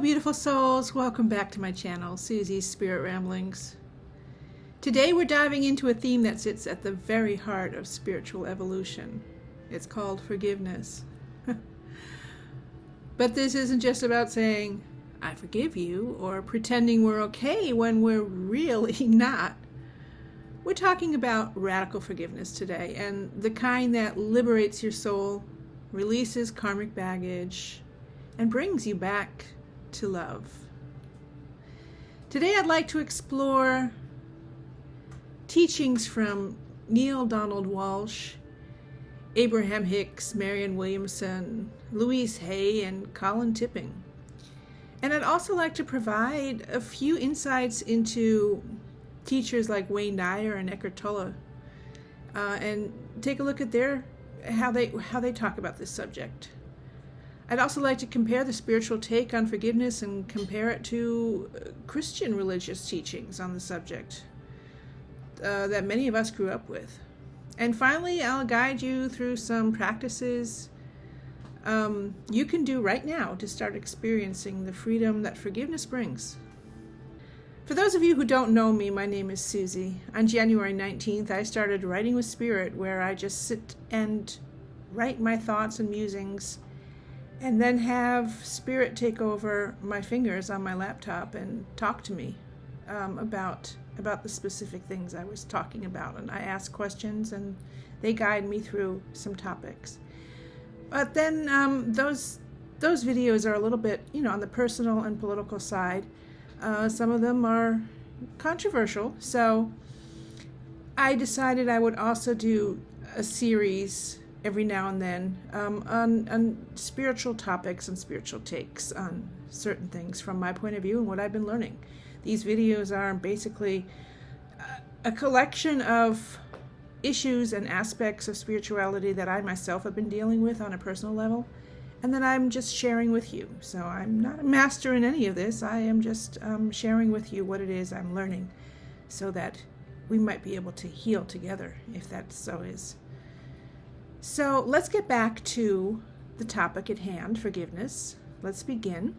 beautiful souls. Welcome back to my channel, Susie's Spirit Ramblings. Today we're diving into a theme that sits at the very heart of spiritual evolution. It's called forgiveness. But this isn't just about saying, I forgive you, or pretending we're okay when we're really not. We're talking about radical forgiveness today, and the kind that liberates your soul, releases karmic baggage, and brings you back to love. Today I'd like to explore teachings from Neale Donald Walsch, Abraham Hicks, Marianne Williamson, Louise Hay, and Colin. And I'd also like to provide a few insights into teachers like Dyer and Eckhart Tolle, and take a look at how they talk about this subject. I'd also like to compare the spiritual take on forgiveness and compare it to Christian religious teachings on the subject that many of us grew up with. And finally, I'll guide you through some practices you can do right now to start experiencing the freedom that forgiveness brings. For those of you who don't know me, my name is Susie. On January 19th, I started Writing with Spirit, where I just sit and write my thoughts and musings, and then have Spirit take over my fingers on my laptop and talk to me about the specific things I was talking about. And I ask questions, and they guide me through some topics. But then those videos are a little bit, on the personal and political side. Some of them are controversial, so I decided I would also do a series every now and then on spiritual topics and spiritual takes on certain things from my point of view and what I've been learning. These videos are basically a collection of issues and aspects of spirituality that I myself have been dealing with on a personal level, and that I'm just sharing with you. So I'm not a master in any of this. I am just sharing with you what it is I'm learning, so that we might be able to heal together, if that so is. So let's get back to the topic at hand, forgiveness. Let's begin.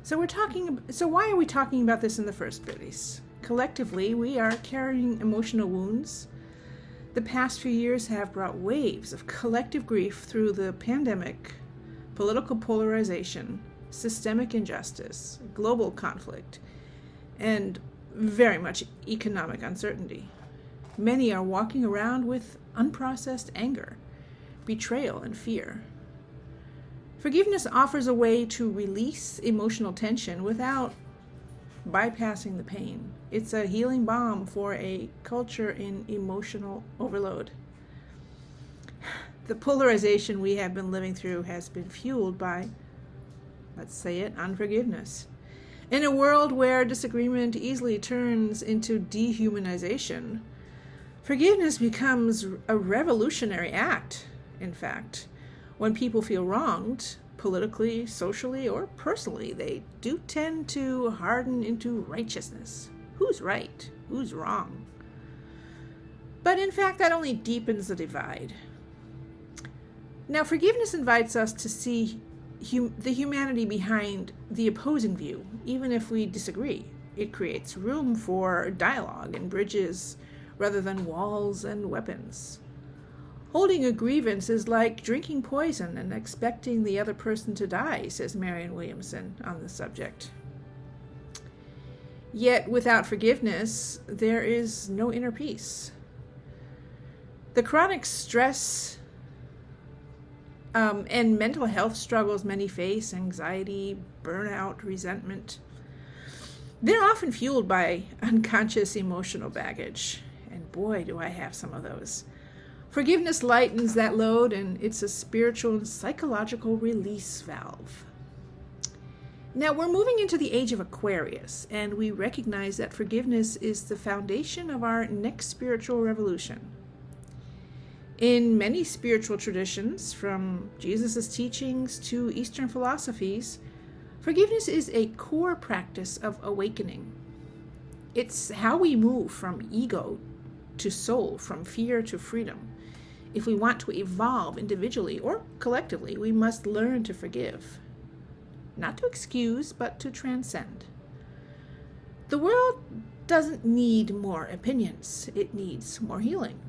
So why are we talking about this in the first place? Collectively, we are carrying emotional wounds. The past few years have brought waves of collective grief through the pandemic, political polarization, systemic injustice, global conflict, and very much economic uncertainty. Many are walking around with unprocessed anger, betrayal, and fear. Forgiveness offers a way to release emotional tension without bypassing the pain. It's a healing balm for a culture in emotional overload. The polarization we have been living through has been fueled by, let's say it, unforgiveness. In a world where disagreement easily turns into dehumanization, forgiveness becomes a revolutionary act, in fact. When people feel wronged, politically, socially, or personally, they do tend to harden into righteousness. Who's right? Who's wrong? But in fact, that only deepens the divide. Now, forgiveness invites us to see the humanity behind the opposing view, even if we disagree. It creates room for dialogue and bridges rather than walls and weapons. Holding a grievance is like drinking poison and expecting the other person to die, says Marianne Williamson on the subject. Yet without forgiveness, there is no inner peace. The chronic stress and mental health struggles many face, anxiety, burnout, resentment, they're often fueled by unconscious emotional baggage. And boy, do I have some of those. Forgiveness lightens that load, and it's a spiritual and psychological release valve. Now, we're moving into the age of Aquarius, and we recognize that forgiveness is the foundation of our next spiritual revolution. In many spiritual traditions, from Jesus' teachings to Eastern philosophies, forgiveness is a core practice of awakening. It's how we move from ego to soul, from fear to freedom. If we want to evolve individually or collectively, we must learn to forgive. not to excuse, but to transcend. The world doesn't need more opinions. It needs more healing.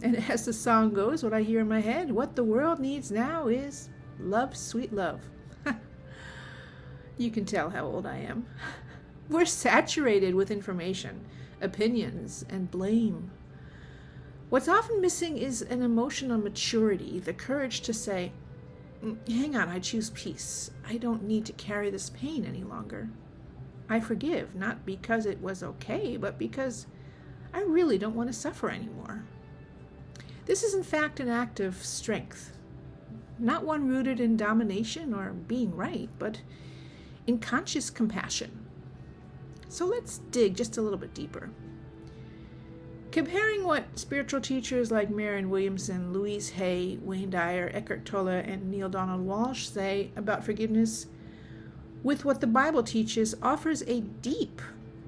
And as the song goes, what I hear in my head, what the world needs now is love, sweet love. You can tell how old I am. We're saturated with information, opinions, and blame. What's often missing is an emotional maturity, the courage to say, hang on, I choose peace. I don't need to carry this pain any longer. I forgive, not because it was okay, but because I really don't want to suffer anymore. This is in fact an act of strength, not one rooted in domination or being right, but in conscious compassion. So let's dig just a little bit deeper. Comparing what spiritual teachers like Marianne, Williamson, Louise Hay, Dyer, Eckhart Tolle, and Neale Walsch say about forgiveness with what the Bible teaches offers a deep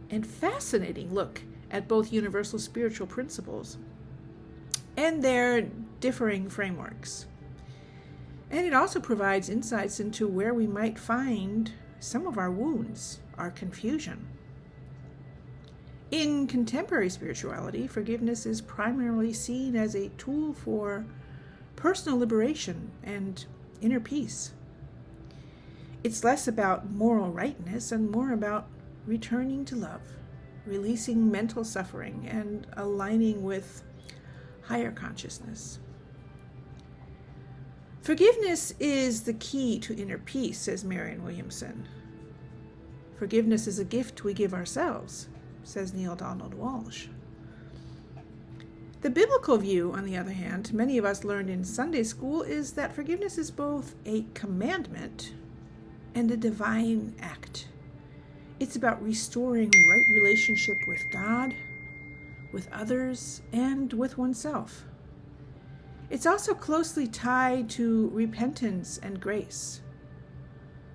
and fascinating look at both universal spiritual principles and their differing frameworks. And it also provides insights into where we might find some of our wounds, our confusion. In contemporary spirituality, forgiveness is primarily seen as a tool for personal liberation and inner peace. It's less about moral rightness and more about returning to love, releasing mental suffering, and aligning with higher consciousness. Forgiveness is the key to inner peace, says Marianne Williamson. Forgiveness is a gift we give ourselves, says Neale Walsch. The biblical view, on the other hand, many of us learned in Sunday school, is that forgiveness is both a commandment and a divine act. It's about restoring right relationship with God, with others, and with oneself. It's also closely tied to repentance and grace.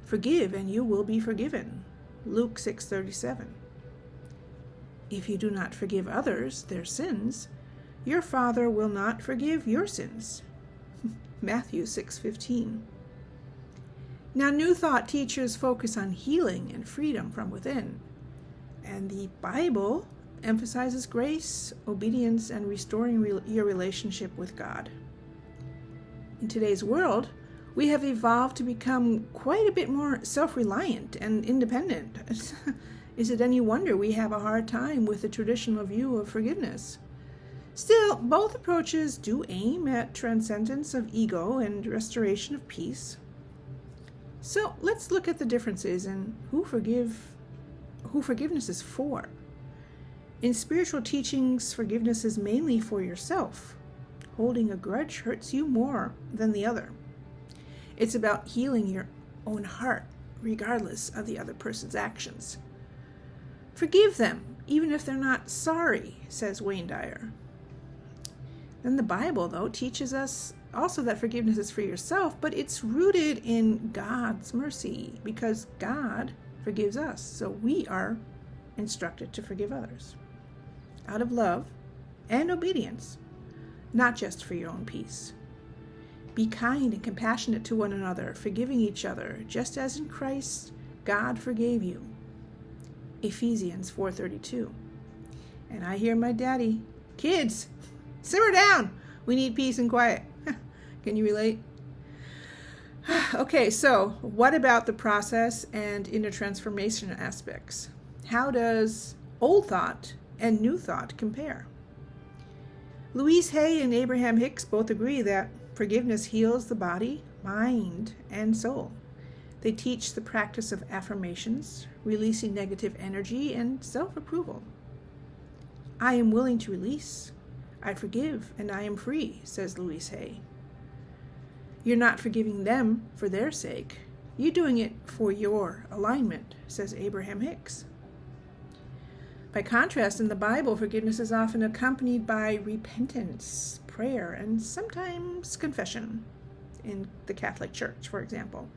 Forgive and you will be forgiven. Luke 6:37. If you do not forgive others their sins, your Father will not forgive your sins. Matthew 6:15. Now, New Thought teachers focus on healing and freedom from within, and the Bible emphasizes grace, obedience, and restoring your relationship with God. In today's world, we have evolved to become quite a bit more self-reliant and independent. Is it any wonder we have a hard time with the traditional view of forgiveness? Still, both approaches do aim at transcendence of ego and restoration of peace. So let's look at the differences in who forgiveness is for. In spiritual teachings, forgiveness is mainly for yourself. Holding a grudge hurts you more than the other. It's about healing your own heart, regardless of the other person's actions. Forgive them, even if they're not sorry, says Dyer. Then the Bible, though, teaches us also that forgiveness is for yourself, but it's rooted in God's mercy, because God forgives us, so we are instructed to forgive others out of love and obedience, not just for your own peace. Be kind and compassionate to one another, forgiving each other, just as in Christ God forgave you. Ephesians 4:32. And I hear my daddy, kids, simmer down. We need peace and quiet. Can you relate? Okay, so what about the process and inner transformation aspects? How does old thought and new thought compare? Louise Hay and Abraham Hicks both agree that forgiveness heals the body, mind, and soul. They teach the practice of affirmations, releasing negative energy, and self-approval. I am willing to release. I forgive, and I am free, says Louise Hay. You're not forgiving them for their sake. You're doing it for your alignment, says Abraham Hicks. By contrast, in the Bible, forgiveness is often accompanied by repentance, prayer, and sometimes confession, in the Catholic Church, for example.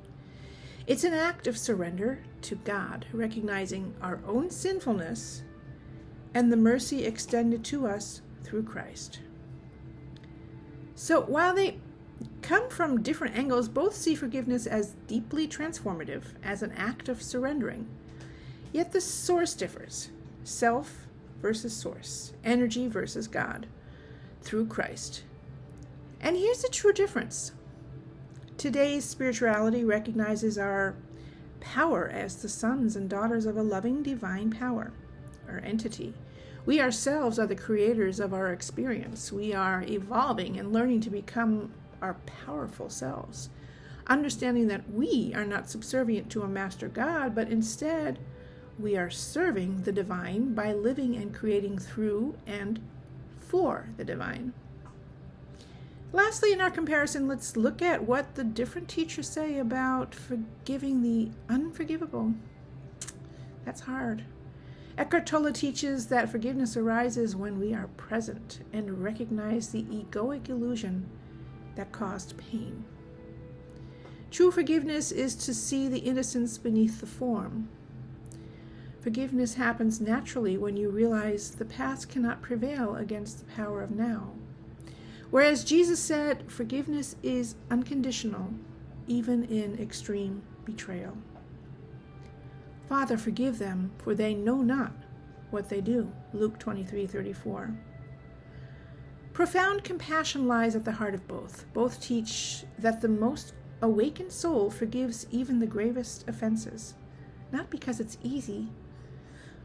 It's an act of surrender to God, recognizing our own sinfulness and the mercy extended to us through Christ. So while they come from different angles, both see forgiveness as deeply transformative, as an act of surrendering. Yet the source differs. Self versus source. Energy versus God. Through Christ. And here's the true difference. Today's spirituality recognizes our power as the sons and daughters of a loving divine power, or entity. We ourselves are the creators of our experience. We are evolving and learning to become our powerful selves, understanding that we are not subservient to a master God, but instead we are serving the divine by living and creating through and for the divine. Lastly, in our comparison, let's look at what the different teachers say about forgiving the unforgivable. That's hard. Eckhart Tolle teaches that forgiveness arises when we are present and recognize the egoic illusion that caused pain. True forgiveness is to see the innocence beneath the form. Forgiveness happens naturally when you realize the past cannot prevail against the power of now. Whereas Jesus said, forgiveness is unconditional, even in extreme betrayal. Father, forgive them, for they know not what they do. Luke 23:34. Profound compassion lies at the heart of both. Both teach that the most awakened soul forgives even the gravest offenses, not because it's easy,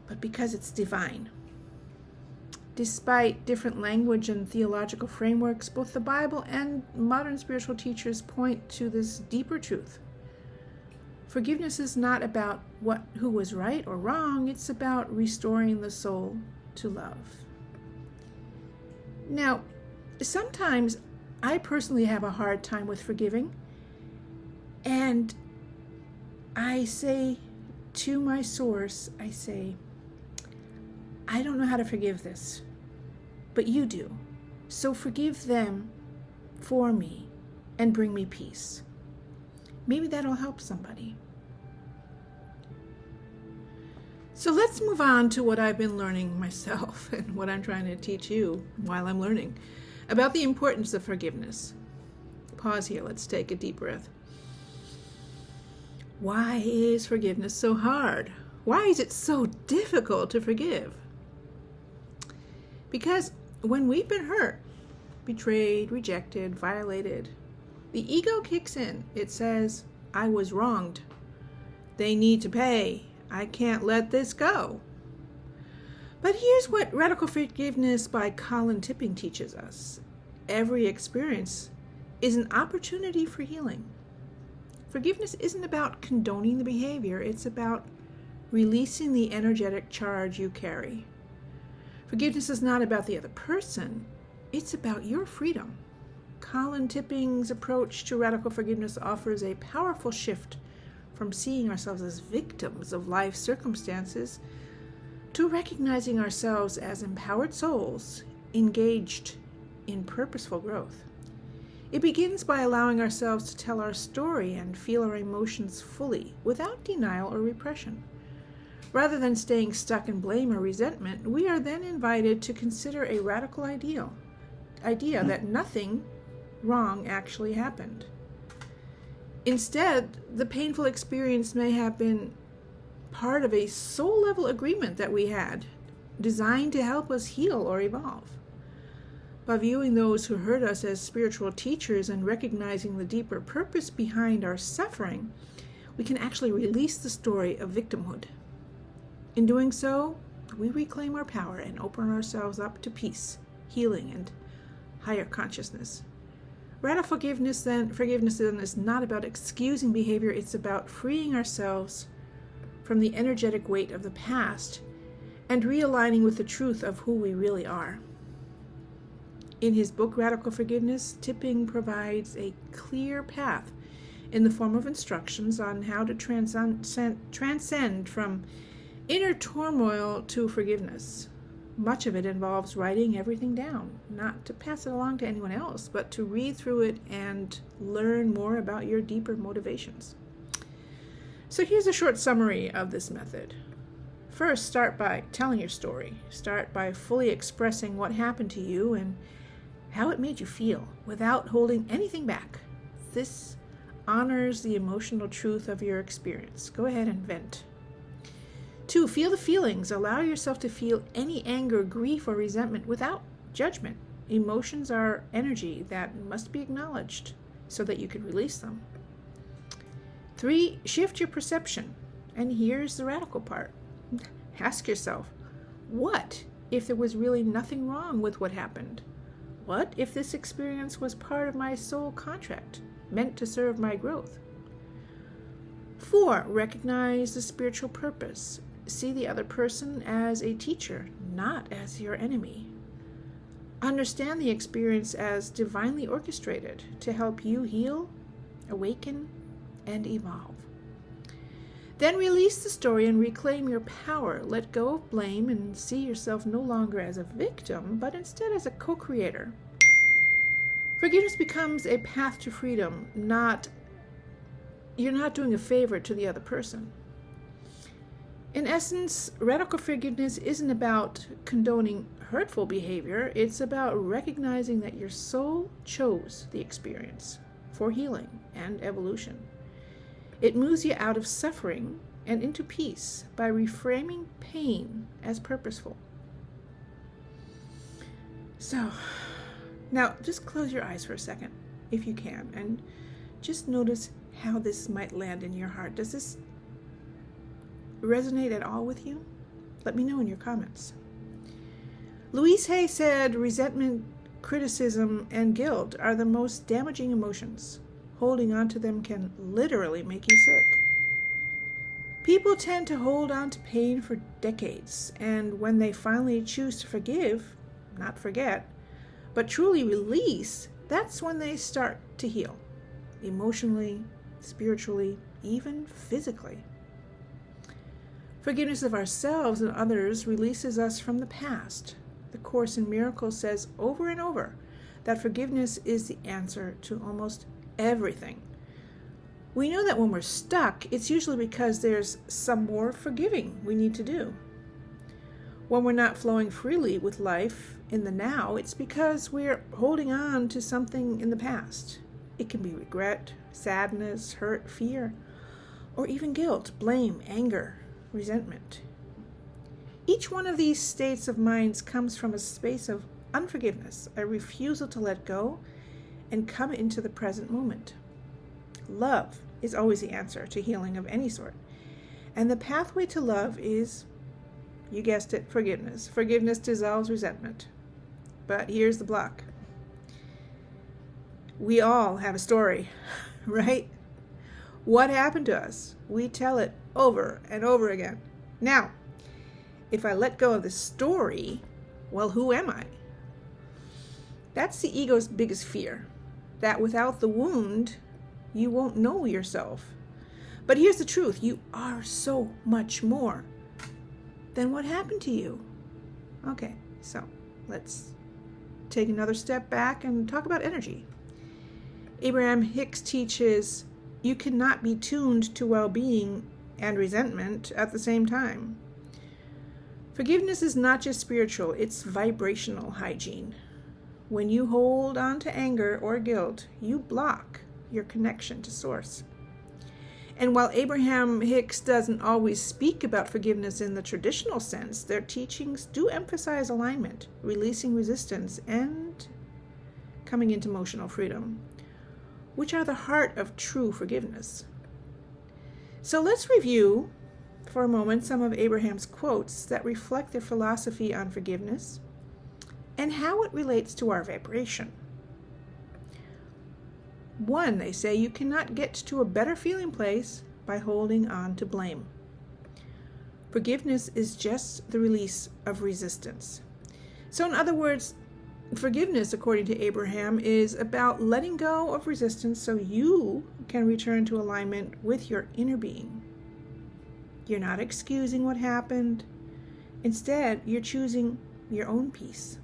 but because it's divine. Despite different language and theological frameworks, both the Bible and modern spiritual teachers point to this deeper truth. Forgiveness is not about who was right or wrong, it's about restoring the soul to love. Now, sometimes I personally have a hard time with forgiving, and I say to my source, I don't know how to forgive this, but you do. So forgive them for me and bring me peace. Maybe that'll help somebody. So let's move on to what I've been learning myself and what I'm trying to teach you while I'm learning about the importance of forgiveness. Pause here. Let's take a deep breath. Why is forgiveness so hard? Why is it so difficult to forgive? Because when we've been hurt, betrayed, rejected, violated, the ego kicks in. It says, I was wronged. They need to pay. I can't let this go. But here's what Radical Forgiveness by Colin teaches us. Every experience is an opportunity for healing. Forgiveness isn't about condoning the behavior. It's about releasing the energetic charge you carry. Forgiveness is not about the other person. It's about your freedom. Colin Tipping's approach to radical forgiveness offers a powerful shift from seeing ourselves as victims of life circumstances to recognizing ourselves as empowered souls engaged in purposeful growth. It begins by allowing ourselves to tell our story and feel our emotions fully without denial or repression. Rather than staying stuck in blame or resentment, we are then invited to consider a radical idea that nothing wrong actually happened. Instead, the painful experience may have been part of a soul-level agreement that we had, designed to help us heal or evolve. By viewing those who hurt us as spiritual teachers and recognizing the deeper purpose behind our suffering, we can actually release the story of victimhood. In doing so, we reclaim our power and open ourselves up to peace, healing, and higher consciousness. Radical forgiveness then is not about excusing behavior, it's about freeing ourselves from the energetic weight of the past and realigning with the truth of who we really are. In his book, Radical Forgiveness, Tipping provides a clear path in the form of instructions on how to transcend from inner turmoil to forgiveness. Much of it involves writing everything down, not to pass it along to anyone else, but to read through it and learn more about your deeper motivations. So here's a short summary of this method. First, start by telling your story. Start by fully expressing what happened to you and how it made you feel without holding anything back. This honors the emotional truth of your experience. Go ahead and vent. 2, feel the feelings. Allow yourself to feel any anger, grief, or resentment without judgment. Emotions are energy that must be acknowledged so that you can release them. 3, shift your perception. And here's the radical part. Ask yourself, what if there was really nothing wrong with what happened? What if this experience was part of my soul contract, meant to serve my growth? 4, recognize the spiritual purpose. See the other person as a teacher, not as your enemy. Understand the experience as divinely orchestrated to help you heal, awaken, and evolve. Then release the story and reclaim your power. Let go of blame and see yourself no longer as a victim, but instead as a co-creator. Forgiveness becomes a path to freedom, you're not doing a favor to the other person. In essence, radical forgiveness isn't about condoning hurtful behavior. It's about recognizing that your soul chose the experience for healing and evolution. It moves you out of suffering and into peace by reframing pain as purposeful. So, now just close your eyes for a second, if you can, and just notice how this might land in your heart. Does this resonate at all with you? Let me know in your comments. Louise Hay said, resentment, criticism, and guilt are the most damaging emotions. Holding on to them can literally make you sick. People tend to hold on to pain for decades, and when they finally choose to forgive, not forget, but truly release, that's when they start to heal. Emotionally, spiritually, even physically. Forgiveness of ourselves and others releases us from the past. The Course in Miracles says over and over that forgiveness is the answer to almost everything. We know that when we're stuck, it's usually because there's some more forgiving we need to do. When we're not flowing freely with life in the now, it's because we're holding on to something in the past. It can be regret, sadness, hurt, fear, or even guilt, blame, anger, resentment. Each one of these states of minds comes from a space of unforgiveness, a refusal to let go and come into the present moment. Love is always the answer to healing of any sort. And the pathway to love is, you guessed it, forgiveness. Forgiveness dissolves resentment. But here's the block. We all have a story, right? What happened to us? We tell it over and over again. Now, if I let go of the story, well, who am I? That's the ego's biggest fear, that without the wound, you won't know yourself. But here's the truth. You are so much more than what happened to you. Okay, so let's take another step back and talk about energy. Abraham Hicks teaches you cannot be tuned to well-being and resentment at the same time. Forgiveness is not just spiritual, it's vibrational hygiene. When you hold on to anger or guilt, you block your connection to Source. And while Abraham Hicks doesn't always speak about forgiveness in the traditional sense, their teachings do emphasize alignment, releasing resistance, and coming into emotional freedom, which are the heart of true forgiveness. So let's review for a moment some of Abraham's quotes that reflect their philosophy on forgiveness and how it relates to our vibration. 1, they say, you cannot get to a better feeling place by holding on to blame. Forgiveness is just the release of resistance. So in other words, forgiveness, according to Abraham, is about letting go of resistance so you can return to alignment with your inner being. You're not excusing what happened. Instead, you're choosing your own peace.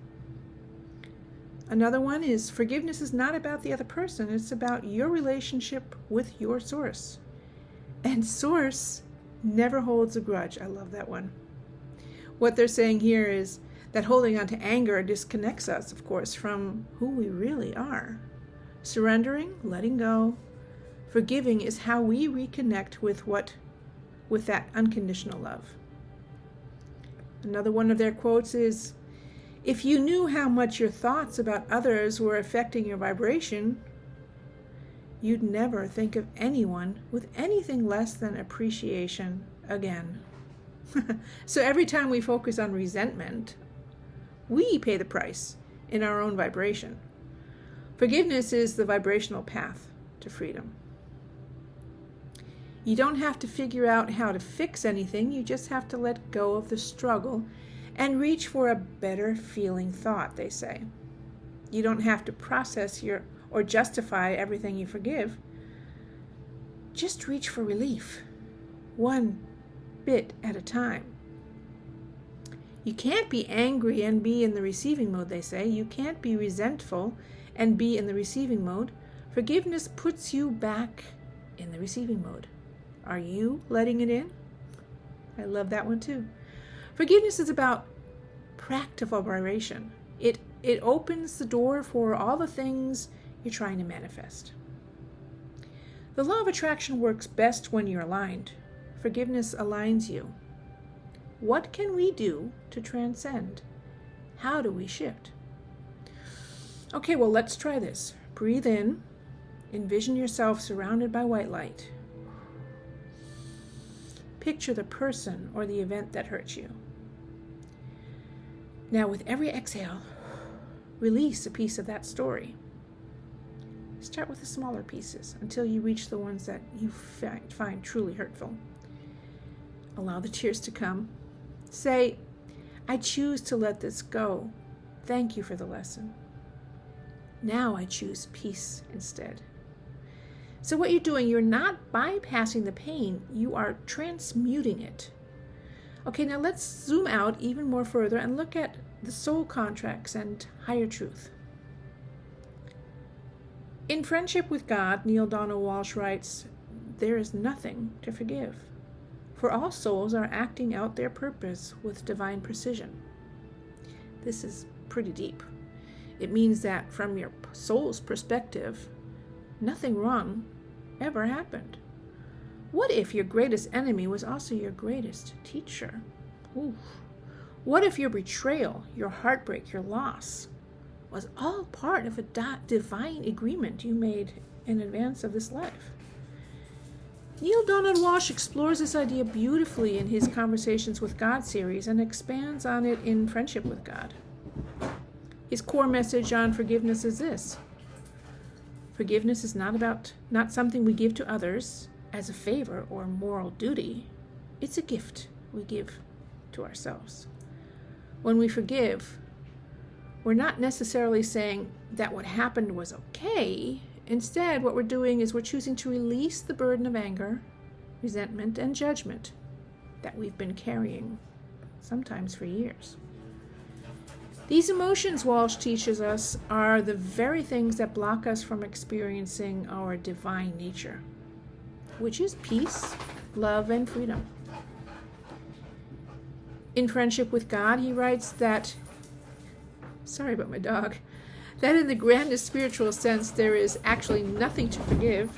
Another one is forgiveness is not about the other person. It's about your relationship with your Source. And Source never holds a grudge. I love that one. What they're saying here is That holding on to anger disconnects us, of course, from who we really are. Surrendering, letting go, forgiving is how we reconnect with that unconditional love. Another one of their quotes is, "If you knew how much your thoughts about others were affecting your vibration, you'd never think of anyone with anything less than appreciation again." So every time we focus on resentment, we pay the price in our own vibration. Forgiveness is the vibrational path to freedom. You don't have to figure out how to fix anything. You just have to let go of the struggle and reach for a better feeling thought, they say. You don't have to process or justify everything you forgive. Just reach for relief, one bit at a time. You can't be angry and be in the receiving mode, they say. You can't be resentful and be in the receiving mode. Forgiveness puts you back in the receiving mode. Are you letting it in? I love that one too. Forgiveness is about practical vibration. It opens the door for all the things you're trying to manifest. The law of attraction works best when you're aligned. Forgiveness aligns you. What can we do to transcend? How do we shift? Okay, well, let's try this. Breathe in. Envision yourself surrounded by white light. Picture the person or the event that hurt you. Now, with every exhale, release a piece of that story. Start with the smaller pieces until you reach the ones that you find truly hurtful. Allow the tears to come. Say, "I choose to let this go. Thank you for the lesson. Now I choose peace instead." So what you're doing, you're not bypassing the pain, you are transmuting it. Okay, now let's zoom out even more further and look at the soul contracts and higher truth. In Friendship with God, Neale Walsch writes, "There is nothing to forgive, for all souls are acting out their purpose with divine precision." This is pretty deep. It means that from your soul's perspective, nothing wrong ever happened. What if your greatest enemy was also your greatest teacher? Ooh. What if your betrayal, your heartbreak, your loss was all part of a divine agreement you made in advance of this life? Neale Walsch explores this idea beautifully in his Conversations with God series and expands on it in Friendship with God. His core message on forgiveness is this: forgiveness is not something we give to others as a favor or moral duty. It's a gift we give to ourselves. When we forgive, we're not necessarily saying that what happened was okay. Instead, what we're doing is we're choosing to release the burden of anger, resentment, and judgment that we've been carrying, sometimes for years. These emotions, Walsch teaches us, are the very things that block us from experiencing our divine nature, which is peace, love, and freedom. In Friendship with God, he writes that, sorry about my dog, that in the grandest spiritual sense, there is actually nothing to forgive,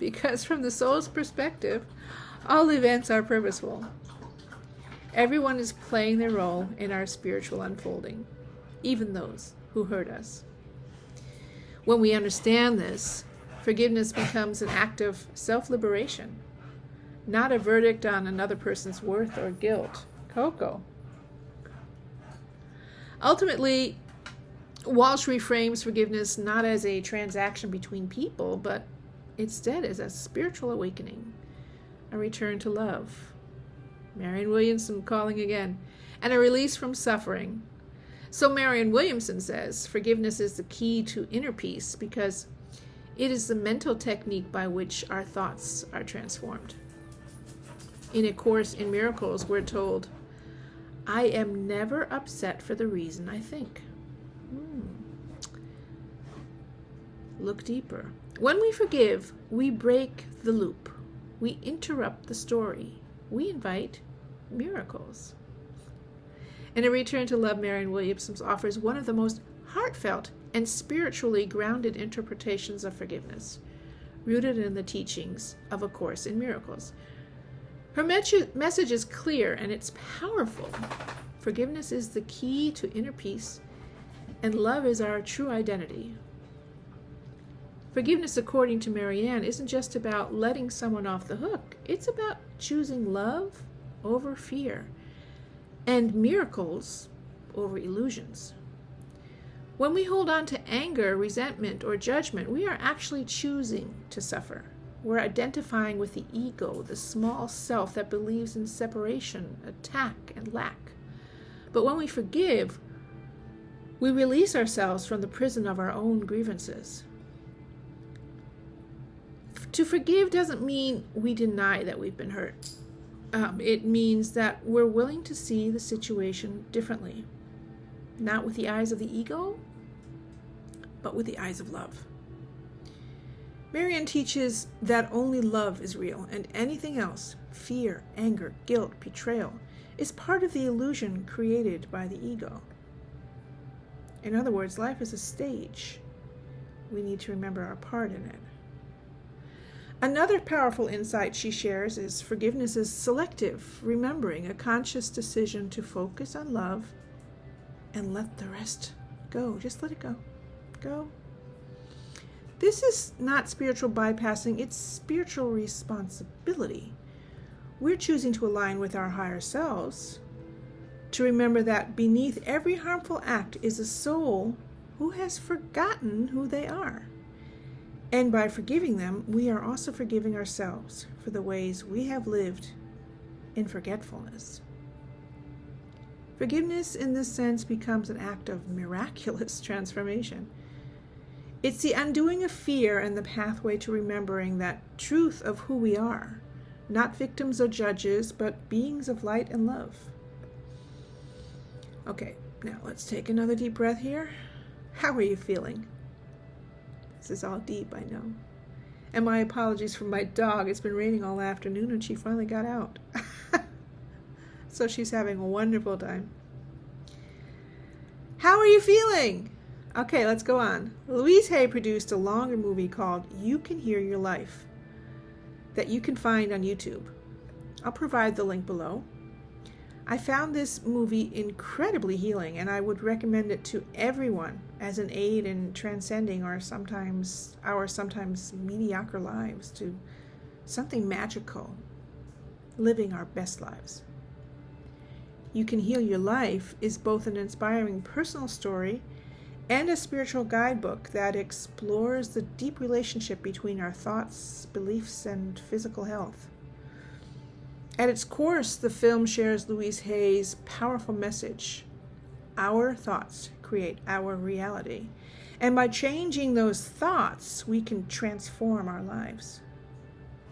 because from the soul's perspective, all events are purposeful. Everyone is playing their role in our spiritual unfolding, even those who hurt us. When we understand this, forgiveness becomes an act of self-liberation, not a verdict on another person's worth or guilt. Coco. Ultimately, Walsch reframes forgiveness not as a transaction between people, but instead as a spiritual awakening, a return to love. Marianne Williamson calling again, and a release from suffering. So Marianne Williamson says, forgiveness is the key to inner peace because it is the mental technique by which our thoughts are transformed. In A Course in Miracles, we're told, "I am never upset for the reason I think." Look deeper. When we forgive, we break the loop. We interrupt the story. We invite miracles. In A Return to Love, Marianne Williamson offers one of the most heartfelt and spiritually grounded interpretations of forgiveness, rooted in the teachings of A Course in Miracles. Her message is clear and it's powerful. Forgiveness is the key to inner peace, and love is our true identity. Forgiveness, according to Marianne, isn't just about letting someone off the hook. It's about choosing love over fear and miracles over illusions. When we hold on to anger, resentment, or judgment, we are actually choosing to suffer. We're identifying with the ego, the small self that believes in separation, attack, and lack. But when we forgive, we release ourselves from the prison of our own grievances. To forgive doesn't mean we deny that we've been hurt. It means that we're willing to see the situation differently. Not with the eyes of the ego, but with the eyes of love. Marianne teaches that only love is real, and anything else, fear, anger, guilt, betrayal, is part of the illusion created by the ego. In other words, life is a stage. We need to remember our part in it. Another powerful insight she shares is forgiveness is selective remembering, a conscious decision to focus on love and let the rest go. Just let it go. Go. This is not spiritual bypassing, it's spiritual responsibility. We're choosing to align with our higher selves, to remember that beneath every harmful act is a soul who has forgotten who they are. And by forgiving them, we are also forgiving ourselves for the ways we have lived in forgetfulness. Forgiveness in this sense becomes an act of miraculous transformation. It's the undoing of fear and the pathway to remembering that truth of who we are, not victims or judges, but beings of light and love. Okay, now let's take another deep breath here. How are you feeling? This is all deep, I know. And my apologies for my dog. It's been raining all afternoon and she finally got out. So she's having a wonderful time. How are you feeling? Okay, let's go on. Louise Hay produced a longer movie called You Can Hear Your Life that you can find on YouTube. I'll provide the link below. I found this movie incredibly healing, and I would recommend it to everyone as an aid in transcending our sometimes mediocre lives to something magical, living our best lives. You Can Heal Your Life is both an inspiring personal story and a spiritual guidebook that explores the deep relationship between our thoughts, beliefs, and physical health. At its core, the film shares Louise Hay's powerful message: our thoughts create our reality. And by changing those thoughts, we can transform our lives.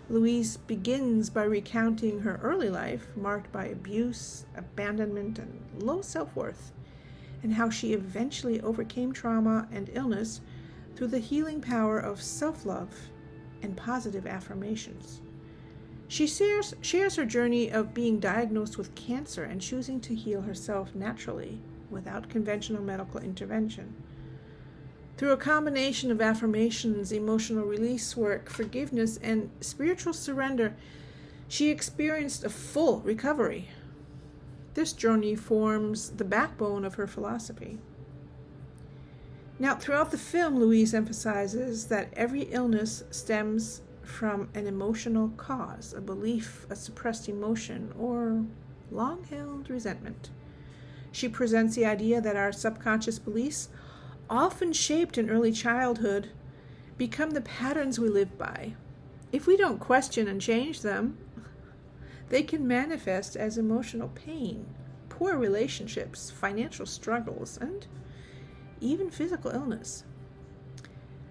Louise begins by recounting her early life, marked by abuse, abandonment, and low self-worth, and how she eventually overcame trauma and illness through the healing power of self-love and positive affirmations. She shares her journey of being diagnosed with cancer and choosing to heal herself naturally without conventional medical intervention. Through a combination of affirmations, emotional release work, forgiveness, and spiritual surrender, she experienced a full recovery. This journey forms the backbone of her philosophy. Now, throughout the film, Louise emphasizes that every illness stems from an emotional cause, a belief, a suppressed emotion, or long-held resentment. She presents the idea that our subconscious beliefs, often shaped in early childhood, become the patterns we live by. If we don't question and change them, they can manifest as emotional pain, poor relationships, financial struggles, and even physical illness.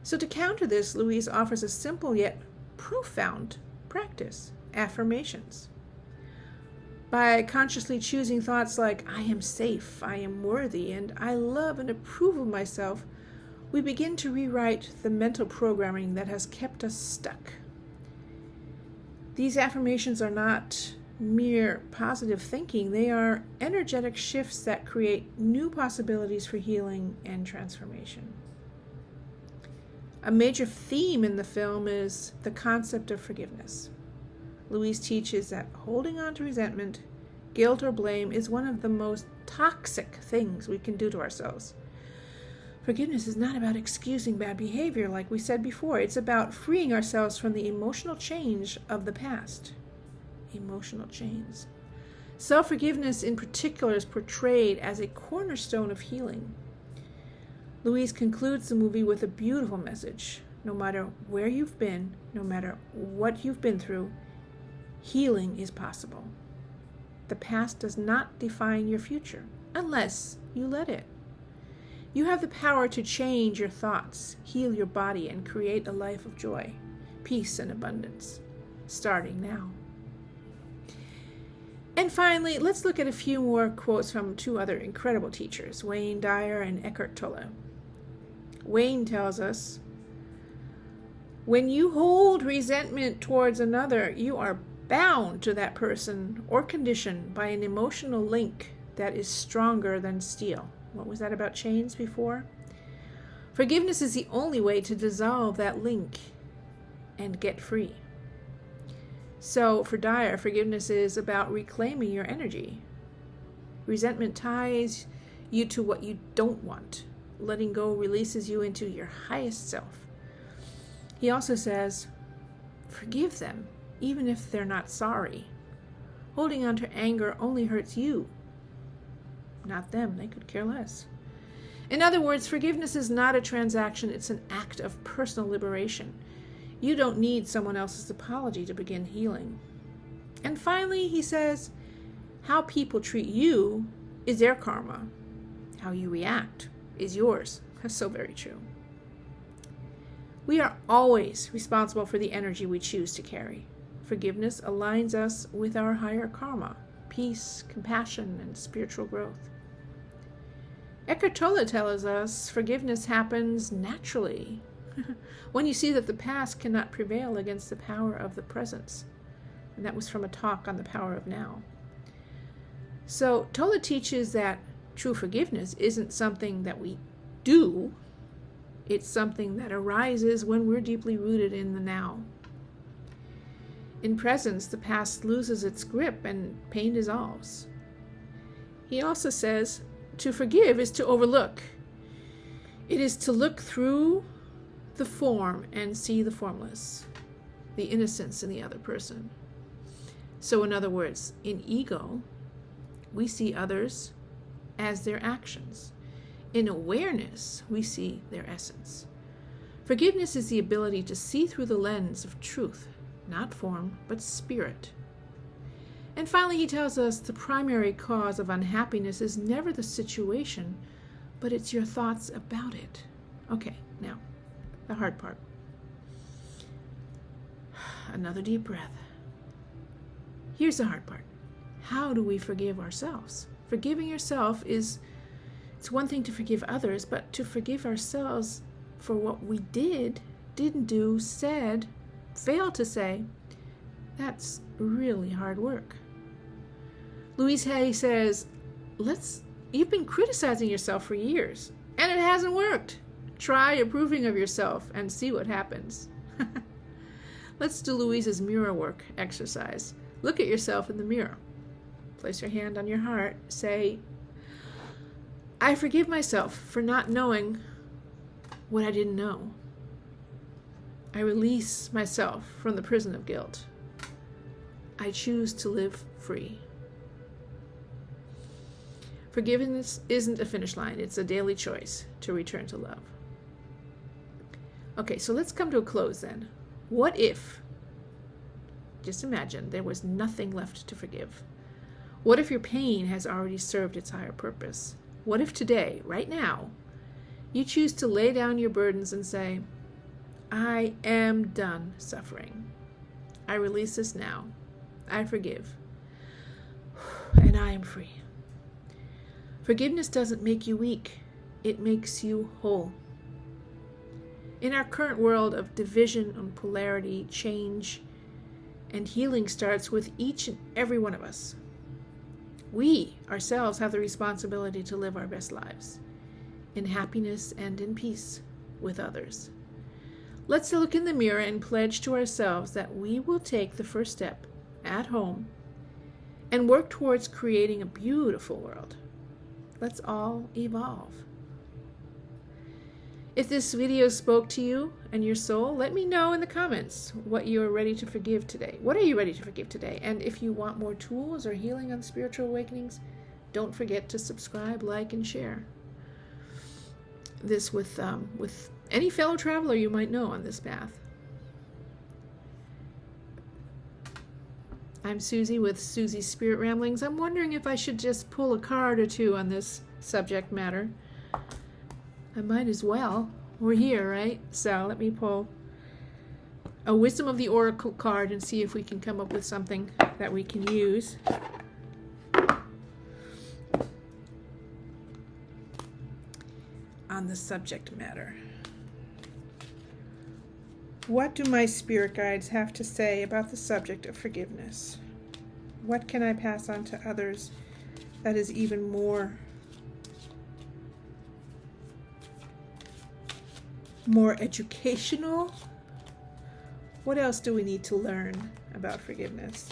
So to counter this, Louise offers a simple yet profound practice: affirmations. By consciously choosing thoughts like, I am safe, I am worthy, and I love and approve of myself, we begin to rewrite the mental programming that has kept us stuck. These affirmations are not mere positive thinking. They are energetic shifts that create new possibilities for healing and transformation. A major theme in the film is the concept of forgiveness. Louise teaches that holding on to resentment, guilt, or blame is one of the most toxic things we can do to ourselves. Forgiveness is not about excusing bad behavior, like we said before. It's about freeing ourselves from the emotional chains of the past. Emotional chains. Self-forgiveness in particular is portrayed as a cornerstone of healing. Louise concludes the movie with a beautiful message. No matter where you've been, no matter what you've been through, healing is possible. The past does not define your future, unless you let it. You have the power to change your thoughts, heal your body, and create a life of joy, peace, and abundance, starting now. And finally, let's look at a few more quotes from two other incredible teachers, Dyer and Eckhart Tolle. Wayne tells us, when you hold resentment towards another, you are bound to that person or condition by an emotional link that is stronger than steel. What was that about chains before? Forgiveness is the only way to dissolve that link and get free. So for Dyer, forgiveness is about reclaiming your energy. Resentment ties you to what you don't want. Letting go releases you into your highest self. He also says, forgive them, even if they're not sorry. Holding on to anger only hurts you, not them. They could care less. In other words, forgiveness is not a transaction, it's an act of personal liberation. You don't need someone else's apology to begin healing. And finally, he says, how people treat you is their karma. How you react is yours. That's so very true. We are always responsible for the energy we choose to carry. Forgiveness aligns us with our higher karma, peace, compassion, and spiritual growth. Eckhart Tolle tells us forgiveness happens naturally when you see that the past cannot prevail against the power of the present. And that was from a talk on the power of now. So Tolle teaches that true forgiveness isn't something that we do. It's something that arises when we're deeply rooted in the now. In presence, the past loses its grip and pain dissolves. He also says, to forgive is to overlook. It is to look through the form and see the formless, the innocence in the other person. So in other words, in ego, we see others as their actions. In awareness, we see their essence. Forgiveness is the ability to see through the lens of truth, not form, but spirit. And finally, he tells us the primary cause of unhappiness is never the situation, but it's your thoughts about it. Okay, now, the hard part. Another deep breath. Here's the hard part. How do we forgive ourselves? Forgiving yourself it's one thing to forgive others, but to forgive ourselves for what we didn't do, said, failed to say, that's really hard work. Louise Hay says, you've been criticizing yourself for years, and it hasn't worked. Try approving of yourself and see what happens. Let's do Louise's mirror work exercise. Look at yourself in the mirror. Place your hand on your heart. Say, I forgive myself for not knowing what I didn't know. I release myself from the prison of guilt. I choose to live free. Forgiveness isn't a finish line. It's a daily choice to return to love. Okay, so let's come to a close then. What if, just imagine, there was nothing left to forgive? What if your pain has already served its higher purpose? What if today, right now, you choose to lay down your burdens and say, I am done suffering. I release this now. I forgive. And I am free. Forgiveness doesn't make you weak. It makes you whole. In our current world of division and polarity, change, And healing starts with each and every one of us. We ourselves have the responsibility to live our best lives in happiness and in peace with others. Let's look in the mirror and pledge to ourselves that we will take the first step at home and work towards creating a beautiful world. Let's all evolve. If this video spoke to you and your soul, let me know in the comments what you are ready to forgive today. What are you ready to forgive today? And if you want more tools or healing on spiritual awakenings, don't forget to subscribe, like, and share this with any fellow traveler you might know on this path. I'm Susie with Susie's Spirit Ramblings. I'm wondering if I should just pull a card or two on this subject matter. I might as well. We're here, right? So let me pull a Wisdom of the Oracle card and see if we can come up with something that we can use. On the subject matter. What do my spirit guides have to say about the subject of forgiveness? What can I pass on to others that is even more educational? What else do we need to learn about forgiveness?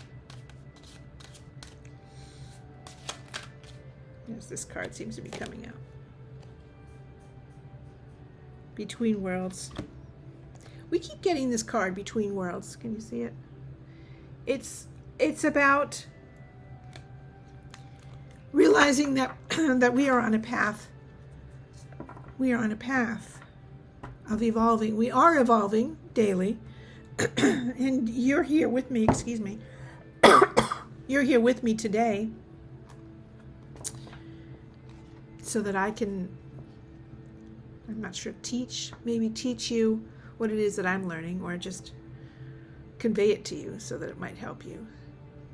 Yes, this card seems to be coming out. Between Worlds. We keep getting this card, Between Worlds. Can you see it? It's about realizing that that we are on a path. We are on a path of evolving. We are evolving daily. And you're here with me, excuse me. You're here with me today so that I can, I'm not sure, maybe teach you what it is that I'm learning, or just convey it to you so that it might help you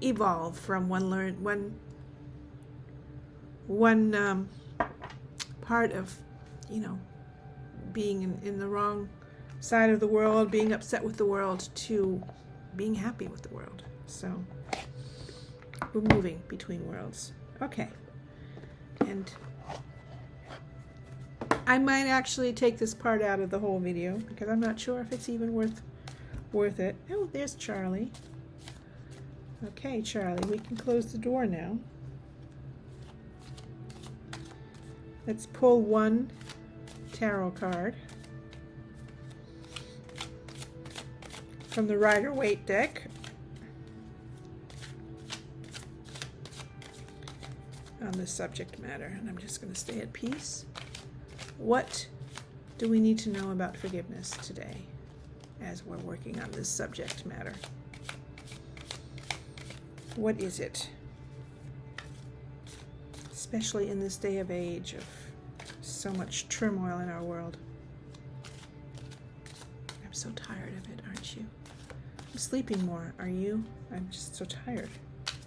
evolve from one part of, being in the wrong side of the world, being upset with the world, to being happy with the world. So we're moving between worlds. Okay. And I might actually take this part out of the whole video because I'm not sure if it's even worth it. Oh, there's Charlie. Okay, Charlie, we can close the door now. Let's pull one tarot card from the Rider-Waite deck. On the subject matter, and I'm just going to stay at peace. What do we need to know about forgiveness today as we're working on this subject matter? What is it? Especially in this day of age of so much turmoil in our world. I'm so tired of it, aren't you? I'm sleeping more. Are you? I'm just so tired.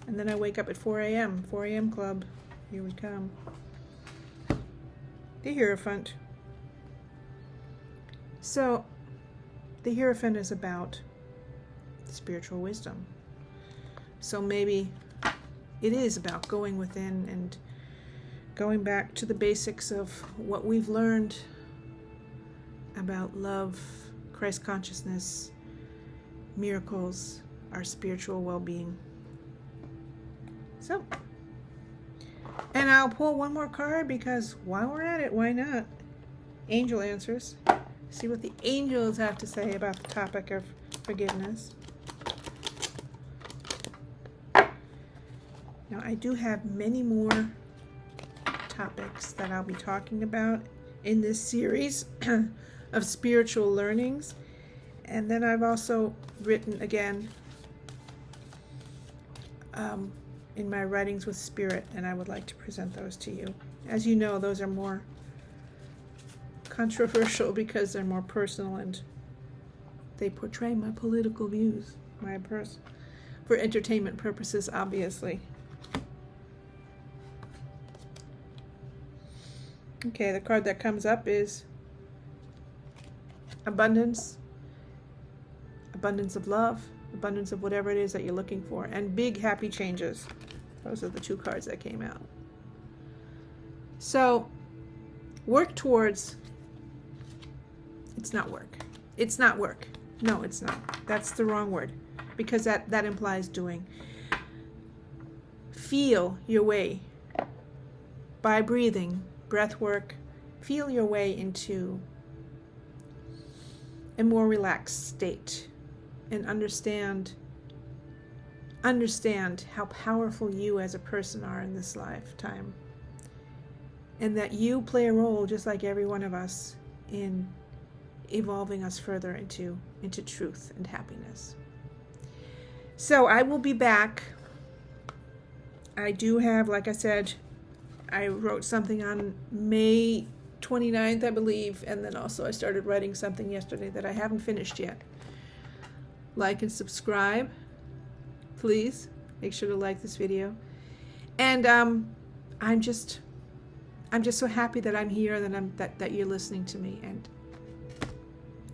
And then I wake up at 4 a.m. 4 a.m. club. Here we come. The Hierophant. So, the Hierophant is about spiritual wisdom. So maybe it is about going within and going back to the basics of what we've learned about love, Christ consciousness, miracles, our spiritual well-being. So, and I'll pull one more card because while we're at it, why not? Angel Answers. See what the angels have to say about the topic of forgiveness. Now, I do have many more topics that I'll be talking about in this series of spiritual learnings. And then I've also written, again, in my Writings with Spirit, and I would like to present those to you. As you know, those are more controversial because they're more personal and they portray my political views, for entertainment purposes, obviously. Okay, the card that comes up is abundance of love, abundance of whatever it is that you're looking for, and big happy changes. Those are the 2 cards that came out. So work towards, it's not work. It's not work. No, it's not. That's the wrong word, because that implies doing. Feel your way by breathing, breath work. Feel your way into a more relaxed state, and understand how powerful you as a person are in this lifetime, and that you play a role just like every one of us in evolving us further into truth and happiness. So I will be back. I do have, like I said, I wrote something on May 29th, I believe, and then also I started writing something yesterday that I haven't finished yet. Like and subscribe, please. Make sure to like this video. And I'm just so happy that I'm here, that you're listening to me, and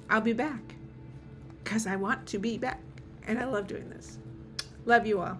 I'll be back because I want to be back, and I love doing this. Love you all.